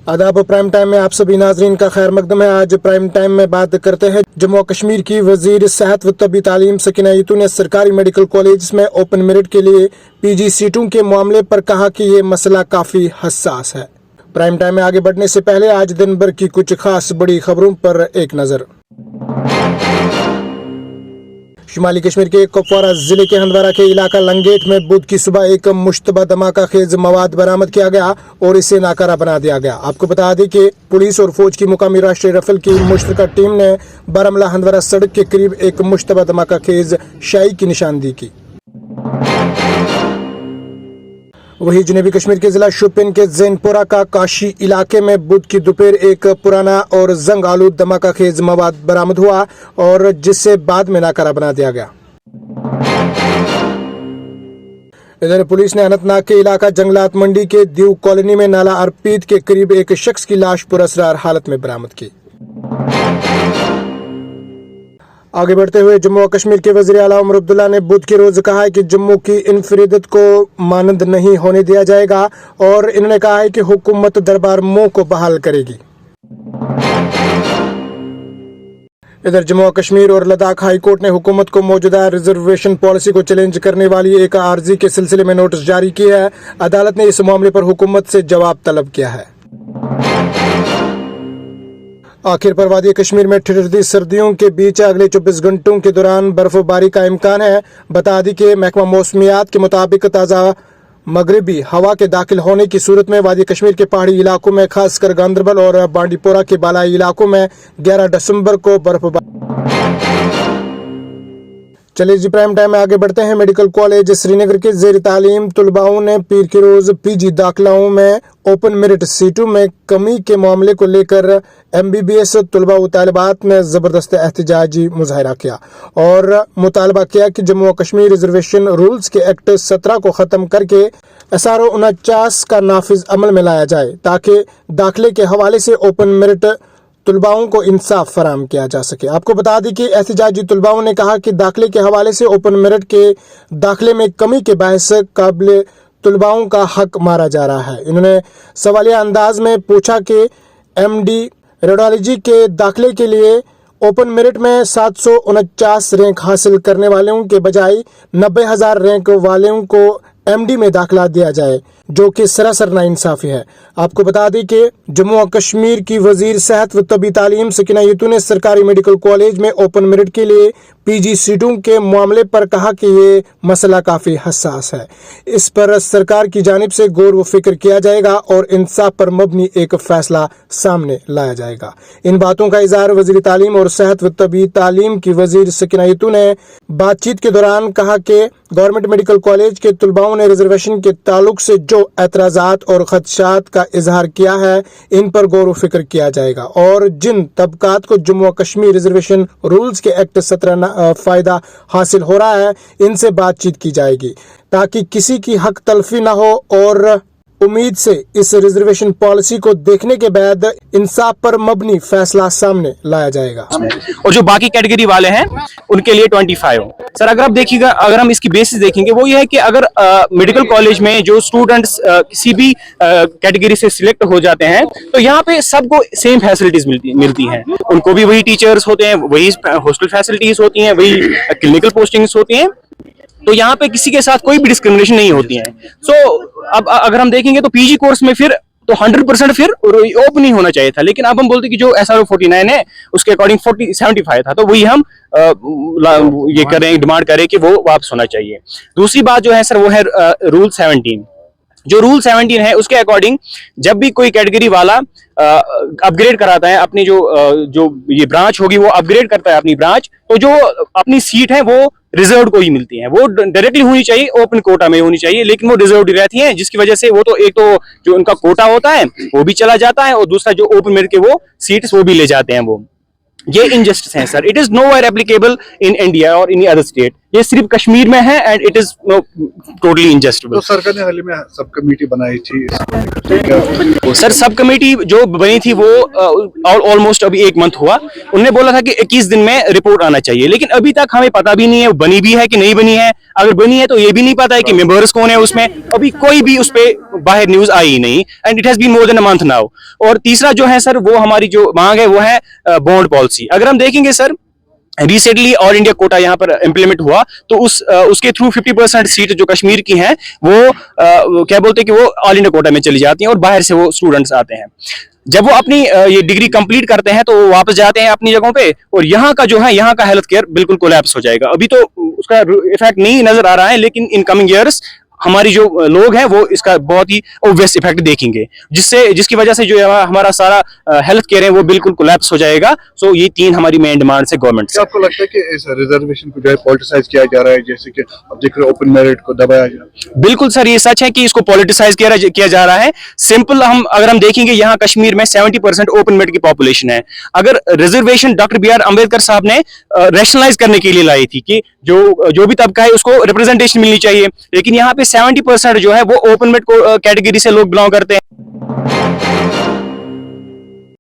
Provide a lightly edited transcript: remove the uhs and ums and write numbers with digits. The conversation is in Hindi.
आदाब प्राइम टाइम में आप सभी नाजरीन का खैर मकदम है। आज प्राइम टाइम में बात करते हैं जम्मू कश्मीर की वजीर सेहत व तबी तालीम सकीना यतू ने सरकारी मेडिकल कॉलेज में ओपन मेरिट के लिए पीजी सीटों के मामले पर कहा कि ये मसला काफी हसास है। प्राइम टाइम में आगे बढ़ने से पहले आज दिन भर की कुछ खास बड़ी खबरों पर एक नजर। शुमाली कश्मीर के कुपवारा जिले के हंदवारा के इलाका लंगेट में बुध की सुबह एक मुश्तबा धमाका खेज मवाद बरामद किया गया और इसे नाकारा बना दिया गया। आपको बता दें कि पुलिस और फौज की मुकामी राष्ट्रीय रफल की मुश्तरका टीम ने बारामूला हंदवारा सड़क के करीब एक मुश्तबा धमाका खेज शाई की निशानदेही की। वहीं जनूबी कश्मीर के जिला शोपियान के जैनपुरा का काशी इलाके में बुध की दोपहर एक पुराना और जंग आलूद धमाका खेज मवाद बरामद हुआ और जिससे बाद में नाकारा बना दिया गया। इधर पुलिस ने अनंतनाग के इलाका जंगलात मंडी के दीव कॉलोनी में नाला अर्पीत के करीब एक शख्स की लाश पुरअसरार हालत में बरामद की। आगे बढ़ते हुए जम्मू और कश्मीर के वज़ीर आला उमर अब्दुल्ला ने बुध के रोज कहा है कि जम्मू की इनफरादियत को मानद नहीं होने दिया जाएगा और इन्होंने कहा है कि हुकूमत दरबार मुंह को बहाल करेगी। इधर जम्मू और कश्मीर और लद्दाख हाई कोर्ट ने हुकूमत को मौजूदा रिजर्वेशन पॉलिसी को चैलेंज करने वाली एक अर्जी के सिलसिले में नोटिस जारी किया है। अदालत ने इस मामले पर हुकूमत से जवाब तलब किया है। आखिर पर वादी कश्मीर में ठिठुरती सर्दियों के बीच अगले 24 घंटों के दौरान बर्फबारी का इम्कान है। बता दी कि महकमा मौसमियात के मुताबिक ताज़ा मगरबी हवा के दाखिल होने की सूरत में वादी कश्मीर के पहाड़ी इलाकों में खासकर गांदरबल और बांडीपोरा के बालाई इलाकों में 11 दिसंबर को बर्फबारी। चलिए जी प्राइम टाइम में आगे बढ़ते हैं। मेडिकल कॉलेज श्रीनगर के जेर तालीम तलबाओं ने पीर के रोज पीजी दाखिलाओं में ओपन मेरिट सीटों में कमी के मामले को लेकर MBBS तलबा व तालिबात ने जबरदस्त एहतजाजी मुजाहरा किया और मुतालबा किया कि जम्मू और कश्मीर रिजर्वेशन रूल्स के एक्ट 17 को ख़त्म करके SRO 49 का नाफिज अमल में लाया जाए ताकि दाखिले के हवाले से ओपन मेरिट तलबाओं को इंसाफ फराम किया जा सके। आपको बता दें कि एहतजाजी तलबाओं ने कहा कि दाखिले के हवाले से ओपन मेरिट के दाखिले में कमी के बायस काबिल तलबाओं का हक मारा जा रहा है। इन्होंने सवालिया अंदाज में पूछा कि MD रेडियोलॉजी के दाखिले के लिए ओपन मेरिट में 749 रैंक हासिल करने वालों के बजाय 90,000 रैंक वालों को MD में दाखिला दिया जाए, जो कि सरासर नाइंसाफी है। आपको बता दें कि जम्मू और कश्मीर की वजीर सेहत व तबी तालीम सकीना यतू ने सरकारी मेडिकल कॉलेज में ओपन मेरिट के लिए पीजी सीटों के मामले पर कहा कि ये मसला काफी हसास है। इस पर सरकार की जानिब से गौर व फिक्र किया जाएगा और इंसाफ पर मबनी एक फैसला सामने लाया जाएगा। इन बातों का इजहार वजीर तालीम और सेहत व तबी तालीम की वजीर सकीना यतू ने बातचीत के दौरान कहा कि गवर्नमेंट मेडिकल कॉलेज के तलबाओं ने रिजर्वेशन के ताल्लुक से जो एतराजात और खदशात का इजहार किया है, इन पर गौर व फिक्र किया जाएगा और जिन तबकात को जम्मू और कश्मीर रिजर्वेशन रूल्स के एक्ट 17 फायदा हासिल हो रहा है, इनसे बातचीत की जाएगी ताकि किसी की हक तलफी न हो और उम्मीद से इस रिजर्वेशन पॉलिसी को देखने के बाद इंसाफ पर मबनी फैसला सामने लाया जाएगा। और जो बाकी कैटेगरी वाले हैं उनके लिए 25। सर अगर आप देखिएगा, अगर हम इसकी बेसिस देखेंगे वो ये है कि अगर मेडिकल कॉलेज में जो स्टूडेंट्स किसी भी कैटेगरी से सिलेक्ट हो जाते हैं तो यहाँ पे सबको सेम फैसिलिटीज मिलती हैं। उनको भी वही टीचर्स होते हैं, वही हॉस्टल फैसिलिटीज होती हैं, वही क्लिनिकल पोस्टिंग्स होती हैं, तो यहाँ पे किसी के साथ कोई भी डिस्क्रिमिनेशन नहीं होती है। सो अब अगर हम देखेंगे तो पीजी कोर्स में फिर तो 100% फिर ओपन नहीं होना चाहिए था, लेकिन अब हम बोलते कि जो SRO 49 है उसके अकॉर्डिंग 75 था, तो वही हम ये करें, डिमांड करें कि वो वापस होना चाहिए। दूसरी बात जो है सर वो है रूल 17। जो रूल 17 है उसके अकॉर्डिंग जब भी कोई कैटेगरी वाला अपग्रेड कराता है अपनी जो ये ब्रांच होगी वो अपग्रेड करता है अपनी ब्रांच, तो जो अपनी सीट है वो रिजर्व को ही मिलती है। वो डायरेक्टली होनी चाहिए, ओपन कोटा में होनी चाहिए, लेकिन वो रिजर्व रहती है, जिसकी वजह से वो तो एक तो जो उनका कोटा होता है वो भी चला जाता है और दूसरा जो ओपन मेरिट के वो सीट्स वो भी ले जाते हैं। वो ये इनजस्टिस है sir. It is nowhere applicable in India और इन अदर स्टेट। ये सिर्फ कश्मीर में है एंड इट इज टोटली इनजस्टिबल। तो सरकार ने हाल ही में सब कमेटी बनाई थी इसको लेकर, क्या सर सब कमेटी जो बनी थी वो ऑलमोस्ट अभी 1 मंथ हुआ। उन्होंने बोला था कि 21 दिन में रिपोर्ट आना चाहिए, लेकिन अभी तक हमें पता भी नहीं है वो बनी भी है कि नहीं बनी है। अगर बनी है तो ये भी नहीं पता है कि मेंबर्स कौन है उसमें, अभी कोई भी उस पे बाहर न्यूज आई ही नहीं and it has been more than a month now. और तीसरा जो है सर वो हमारी जो मांग है वो है बॉन्ड पॉलिसी। अगर हम देखेंगे sir recently all India quota यहाँ पर इम्प्लीमेंट हुआ तो उसके थ्रू 50% सीट जो कश्मीर की हैं वो क्या बोलते हैं कि वो ऑल इंडिया कोटा में चली जाती हैं और बाहर से वो स्टूडेंट्स आते हैं। जब वो अपनी ये डिग्री कंप्लीट करते हैं तो वो वापस जाते हैं अपनी जगहों पे और यहाँ का जो है यहाँ का हेल्थ केयर बिल्कुल कोलैप्स हो जाएगा। अभी तो उसका इफेक्ट नहीं नजर आ रहा है, लेकिन इन कमिंग ईयर्स हमारी जो लोग हैं वो इसका बहुत ही ऑब्वियस इफेक्ट देखेंगे, जिसकी वजह से जो हमारा सारा हेल्थ केयर है वो बिल्कुल कोलैप्स हो जाएगा। सो ये 3 हमारी मेन डिमांड्स है गवर्नमेंट से। क्या आपको लगता है कि इस रिजर्वेशन को जो है पॉलिटिसाइज किया जा रहा है, जैसे कि अब देख रहे ओपन मेरिट को दबाया जा रहा है? बिल्कुल सर ये सच है कि इसको पॉलिटिसाइज किया जा रहा है। सिंपल अगर हम देखेंगे यहाँ कश्मीर में 70% ओपन मेरिट की पॉपुलेशन है। अगर reservation doctor B R Ambedkar साहब ने रैशनलाइज करने के लिए लाई थी कि जो भी तबका है उसको रिप्रेजेंटेशन मिलनी चाहिए, लेकिन यहाँ पे 70% जो है वो ओपन मेरिट कैटेगरी से लोग बिलोंग करते हैं।